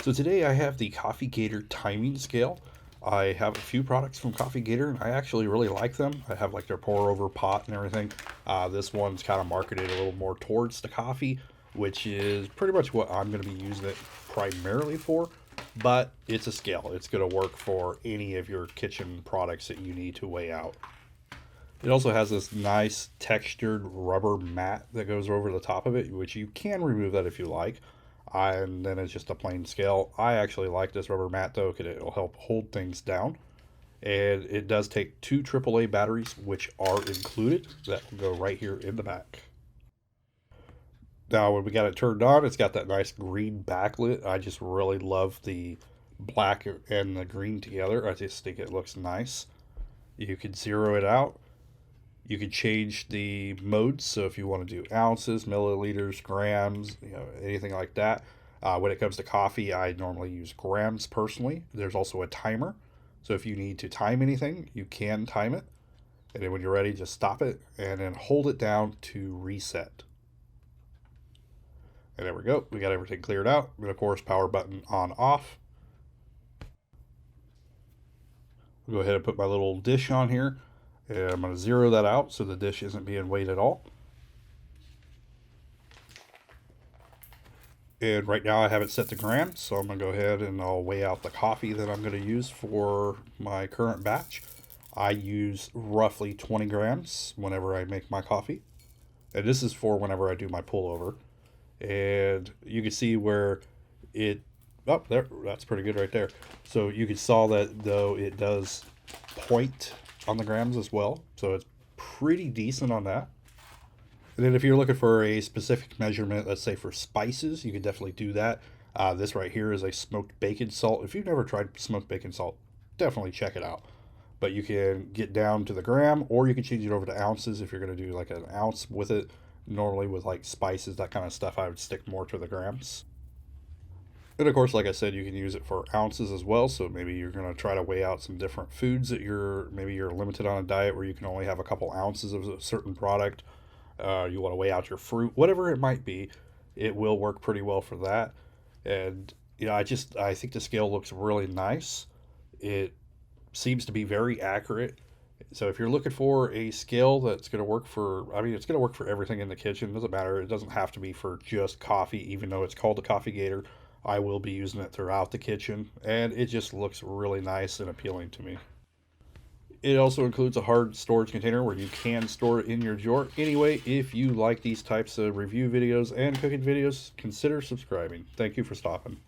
So today I have the Coffee Gator timing scale. I have a few products from Coffee Gator and I actually really like them. I have like their pour over pot and everything. This one's kind of marketed a little more towards the coffee, which is pretty much what I'm going to be using it primarily for. But it's a scale. It's going to work for any of your kitchen products that you need to weigh out. It also has this nice textured rubber mat that goes over the top of it, which you can remove that if you like. And then it's just a plain scale. I actually like this rubber mat though, because it'll help hold things down. And it does take two AAA batteries, which are included. That will go right here in the back. Now, when we got it turned on, it's got that nice green backlit. I just really love the black and the green together. I just think it looks nice. You can zero it out. You can change the modes, so if you want to do ounces, milliliters, grams, anything like that. When it comes to coffee, I normally use grams personally. There's also a timer, so if you need to time anything, you can time it. And then when you're ready, just stop it and then hold it down to reset. And there we go. We got everything cleared out. And of course, power button on off. I'll go ahead and put my little dish on here. And I'm going to zero that out so the dish isn't being weighed at all. And right now I have it set to grams, so I'm going to go ahead and I'll weigh out the coffee that I'm going to use for my current batch. I use roughly 20 grams whenever I make my coffee. And this is for whenever I do my pullover. And you can see where it, oh, there, that's pretty good right there. So you can saw that though it does point on the grams as well. So it's pretty decent on that. And then if you're looking for a specific measurement, let's say for spices, you can definitely do that. This right here is a smoked bacon salt. If you've never tried smoked bacon salt, definitely check it out. But you can get down to the gram, or you can change it over to ounces if you're going to do like an ounce with it. Normally with like spices, that kind of stuff, I would stick more to the grams. And of course, like I said, you can use it for ounces as well. So maybe you're going to try to weigh out some different foods that maybe you're limited on a diet where you can only have a couple ounces of a certain product. You want to weigh out your fruit, whatever it might be. It will work pretty well for that. And I think the scale looks really nice. It seems to be very accurate. So if you're looking for a scale that's going to work for, I mean, it's going to work for everything in the kitchen. It doesn't matter. It doesn't have to be for just coffee, even though it's called the Coffee Gator. I will be using it throughout the kitchen, and it just looks really nice and appealing to me. It also includes a hard storage container where you can store it in your drawer. Anyway, if you like these types of review videos and cooking videos, consider subscribing. Thank you for stopping.